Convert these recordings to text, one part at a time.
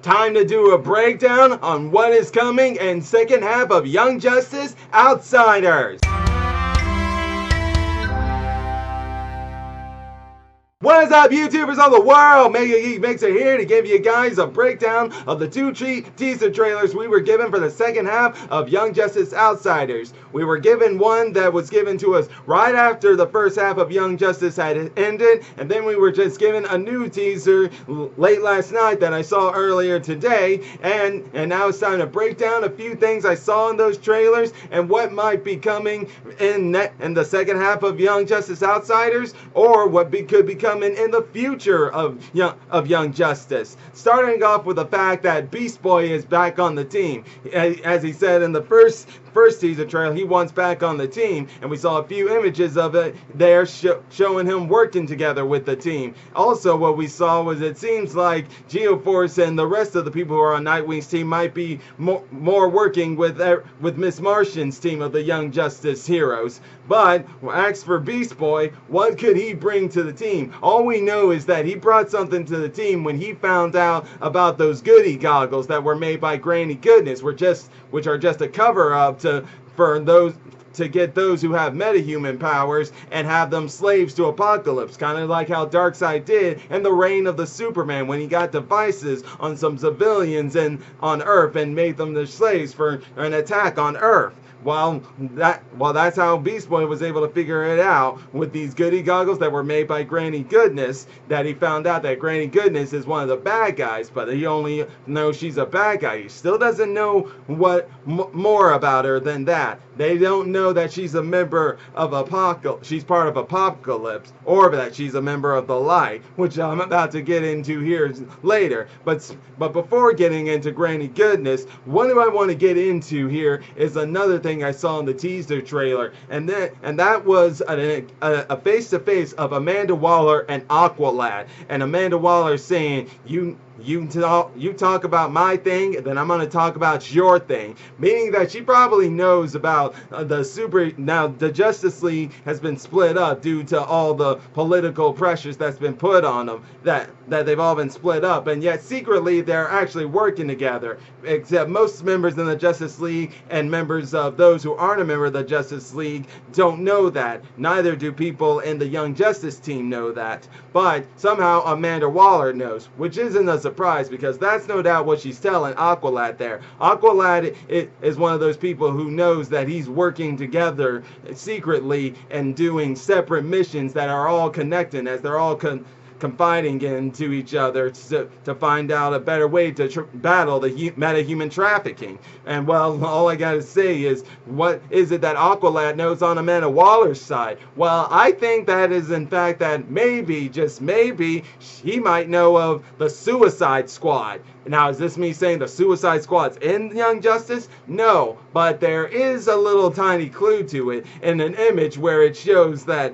Time to do a breakdown on what is coming in second half of Young Justice Outsiders. What is up, YouTubers of the world? MegaGeekMixer here to give you guys a breakdown of the two teaser trailers we were given for the second half of Young Justice Outsiders. We were given one that was given to us right after the first half of Young Justice had ended, and then we were just given a new teaser late last night that I saw earlier today, and now it's time to break down a few things I saw in those trailers and what might be coming in the second half of Young Justice Outsiders, or what could be coming in the future of Young Justice. Starting off with the fact that Beast Boy is back on the team. As he said in the first teaser trailer, he wants back on the team, and we saw a few images of it there showing him working together with the team. Also, what we saw was it seems like Geoforce and the rest of the people who are on Nightwing's team might be more working with Miss Martian's team of the Young Justice heroes. But as for Beast Boy, what could he bring to the team? All we know is that he brought something to the team when he found out about those goody goggles that were made by Granny Goodness, which are just a cover-up to get those who have metahuman powers and have them slaves to Apocalypse, kind of like how Darkseid did in the reign of the Superman when he got devices on some civilians on Earth and made them the slaves for an attack on Earth. Well, that's how Beast Boy was able to figure it out with these goody goggles that were made by Granny Goodness, that he found out that Granny Goodness is one of the bad guys, but he only knows she's a bad guy. He still doesn't know more about her than that. They don't know that she's a member of she's part of Apocalypse, or that she's a member of the Light, which I'm about to get into here later. But before getting into Granny Goodness, what do I want to get into here is another thing I saw in the teaser trailer, and that was a face-to-face of Amanda Waller and Aqualad, and Amanda Waller saying, you talk about my thing, then I'm going to talk about your thing. Meaning that she probably knows about the Justice League has been split up due to all the political pressures that's been put on them, that they've all been split up, and yet secretly they're actually working together. Except most members in the Justice League and members of those who aren't a member of the Justice League don't know that. Neither do people in the Young Justice team know that. But somehow Amanda Waller knows, which isn't a surprise, because that's no doubt what she's telling Aqualad there. Aqualad is one of those people who knows that he's working together secretly and doing separate missions that are all connected, as they're all confiding into each other to find out a better way to battle the metahuman trafficking. And well, all I gotta say is, what is it that Aqualad knows on Amanda Waller's side? Well, I think that is in fact that maybe, just maybe, he might know of the Suicide Squad. Now, is this me saying the Suicide Squad's in Young Justice? No, but there is a little tiny clue to it in an image where it shows that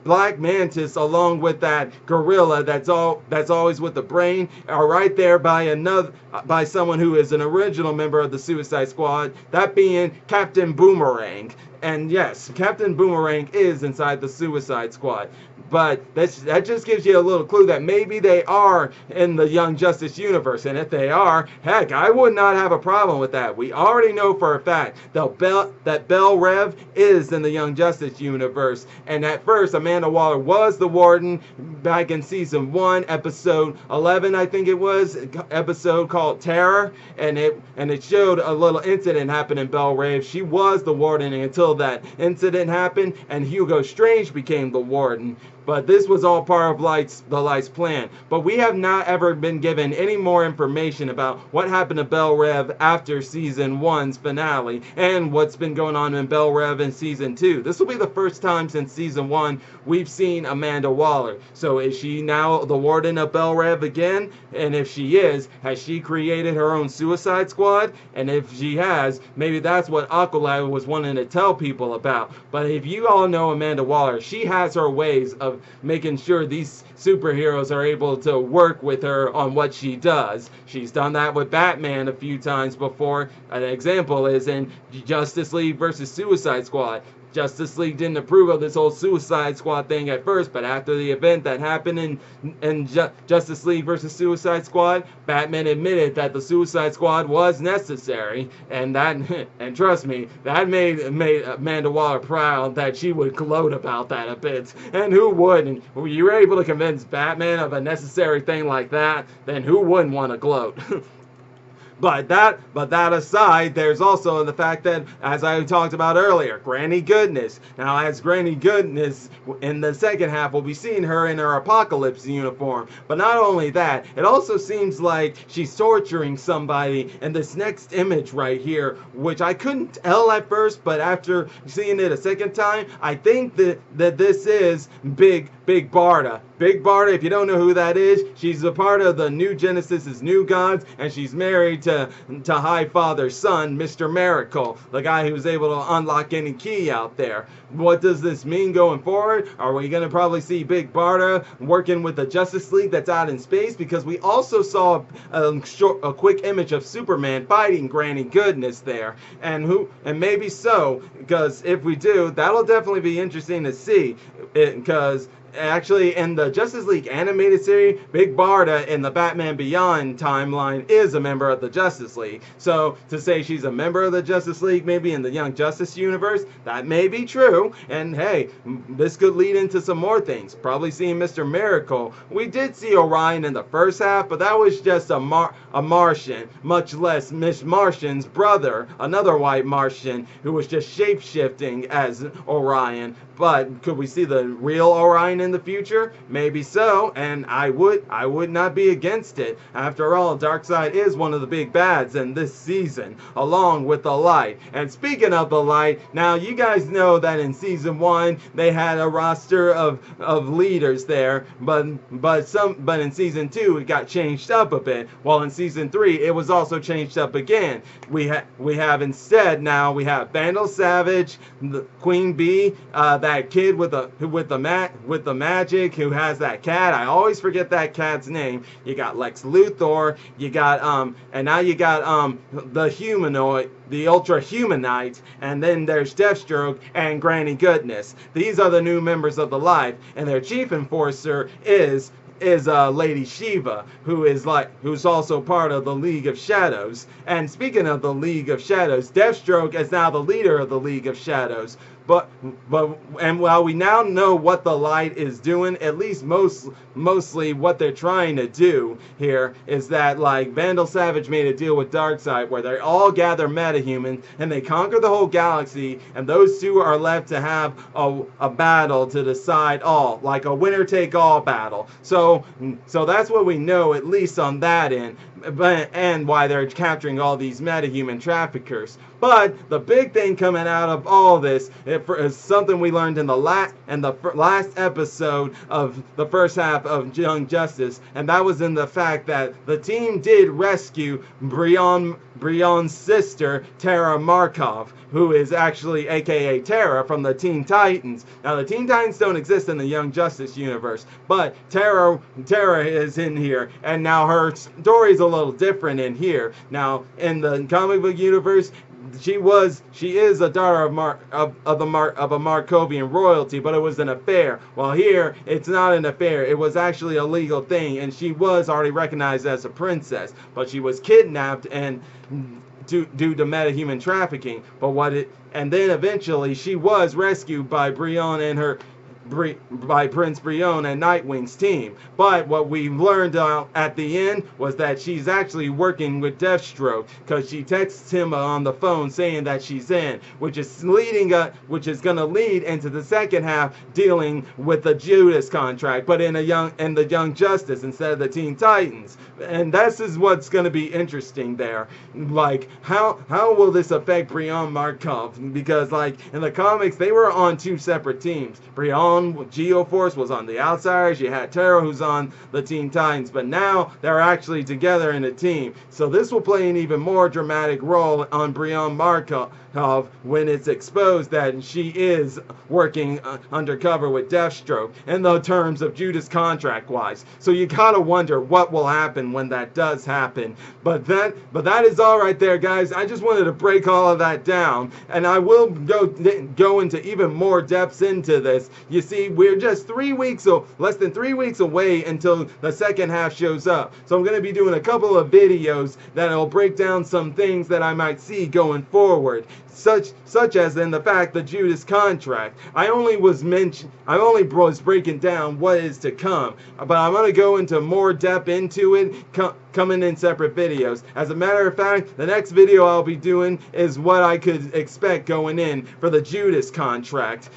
Black Mantis, along with that gorilla that's always with the brain, are right there by someone who is an original member of the Suicide Squad, that being Captain Boomerang. And yes, Captain Boomerang is inside the Suicide Squad. But that just gives you a little clue that maybe they are in the Young Justice universe. And if they are, heck, I would not have a problem with that. We already know for a fact that Belle Rev is in the Young Justice universe. And at first, Amanda Waller was the Warden back in Season 1, Episode 11, I think it was, episode called Terror. And it showed a little incident happen in Belle Rev. She was the Warden until that incident happened, and Hugo Strange became the Warden. But this was all part of the Light's plan. But we have not ever been given any more information about what happened to Belle Rev after Season 1's finale, and what's been going on in Belle Rev in Season 2. This will be the first time since Season 1 we've seen Amanda Waller. So is she now the Warden of Belle Rev again? And if she is, has she created her own Suicide Squad? And if she has, maybe that's what Aqualad was wanting to tell people about. But if you all know Amanda Waller, she has her ways of making sure these superheroes are able to work with her on what she does. She's done that with Batman a few times before. An example is in Justice League versus Suicide Squad. Justice League didn't approve of this whole Suicide Squad thing at first, but after the event that happened in Justice League versus Suicide Squad, Batman admitted that the Suicide Squad was necessary, and trust me, that made Amanda Waller proud that she would gloat about that a bit. And who wouldn't? When you were able to convince Batman of a necessary thing like that, then who wouldn't want to gloat? But that aside, there's also the fact that, as I talked about earlier, Granny Goodness. Now, as Granny Goodness, in the second half, we'll be seeing her in her Apocalypse uniform. But not only that, it also seems like she's torturing somebody in this next image right here, which I couldn't tell at first, but after seeing it a second time, I think that this is Big Barda. Big Barda, if you don't know who that is, she's a part of the New Genesis' New Gods, and she's married to High Father's son, Mr. Miracle, the guy who's able to unlock any key out there. What does this mean going forward? Are we going to probably see Big Barda working with the Justice League that's out in space? Because we also saw a quick image of Superman fighting Granny Goodness there. And maybe so, because if we do, that'll definitely be interesting to see. Because actually, in the Justice League animated series, Big Barda in the Batman Beyond timeline is a member of the Justice League. So to say she's a member of the Justice League, maybe in the Young Justice universe, that may be true. And hey, this could lead into some more things. Probably seeing Mr. Miracle. We did see Orion in the first half, but that was just a Martian, much less Miss Martian's brother, another white Martian who was just shape-shifting as Orion. But could we see the real Orion in the future? Maybe so, and I would not be against it. After all, Darkseid is one of the big bads in this season, along with the Light. And speaking of the Light, now you guys know that in season 1 they had a roster of leaders there, but in season 2 it got changed up a bit. While in season 3 it was also changed up again. We have instead now we have Vandal Savage, the Queen Bee, that kid with the magic who has that cat. I always forget that cat's name. You got Lex Luthor. You got and now you got the humanoid, the Ultra Humanite, and then there's Deathstroke and Granny Goodness. These are the new members of the Life, and their chief enforcer is Lady Shiva, who's also part of the League of Shadows. And speaking of the League of Shadows, Deathstroke is now the leader of the League of Shadows. But while we now know what the Light is doing, at least mostly what they're trying to do here is that, like, Vandal Savage made a deal with Darkseid where they all gather metahumans and they conquer the whole galaxy, and those two are left to have a battle to decide all, like a winner-take-all battle. So that's what we know, at least on that end, and why they're capturing all these metahuman traffickers. But the big thing coming out of all this is something we learned in the last episode of the first half of Young Justice, and that was in the fact that the team did rescue Brion's sister, Tara Markov, who is actually aka Tara from the Teen Titans. Now, the Teen Titans don't exist in the Young Justice universe, but Tara is in here, and now her story is a little different in here. Now, in the comic book universe, she is a daughter of a Markovian royalty, but it was an affair. While here, it's not an affair. It was actually a legal thing, and she was already recognized as a princess, but she was kidnapped and due to metahuman trafficking. And then eventually she was rescued by by Prince Brion and Nightwing's team. But what we learned at the end was that she's actually working with Deathstroke, because she texts him on the phone saying that she's in, which is going to lead into the second half dealing with the Judas contract, but in the Young Justice instead of the Teen Titans. And this is what's going to be interesting there. Like, how will this affect Brion Markov? Because, like, in the comics, they were on two separate teams. Brion Brion Geoforce was on the Outsiders. You had Tara, who's on the Teen Titans, but now they're actually together in a team. So this will play an even more dramatic role on Brion Markov when it's exposed that she is working undercover with Deathstroke in the terms of Judas contract-wise. So you gotta wonder what will happen when that does happen. But that is all right there, guys. I just wanted to break all of that down, and I will go into even more depths into this. You see, we're just less than 3 weeks away until the second half shows up. So I'm going to be doing a couple of videos that'll break down some things that I might see going forward, such as in the fact the Judas contract. I only was breaking down what is to come, but I'm going to go into more depth into it coming in separate videos. As a matter of fact, the next video I'll be doing is what I could expect going in for the Judas contract.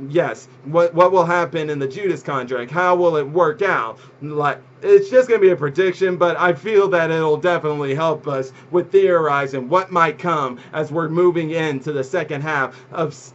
Yes, what will happen in the Judas contract? How will it work out? Like, it's just going to be a prediction, but I feel that it'll definitely help us with theorizing what might come as we're moving into the second half of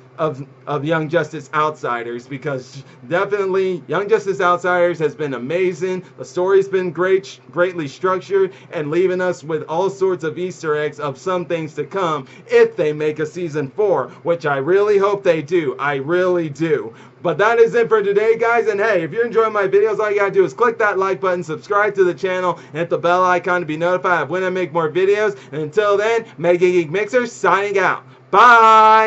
Young Justice Outsiders, because definitely Young Justice Outsiders has been amazing. The story's been greatly structured and leaving us with all sorts of Easter eggs of some things to come if they make a season 4, which I really hope they do. I really do. But that is it for today, guys. And hey, if you're enjoying my videos, all you gotta do is click that like button, subscribe to the channel, and hit the bell icon to be notified of when I make more videos. And until then, MegaGeekMixer signing out. Bye!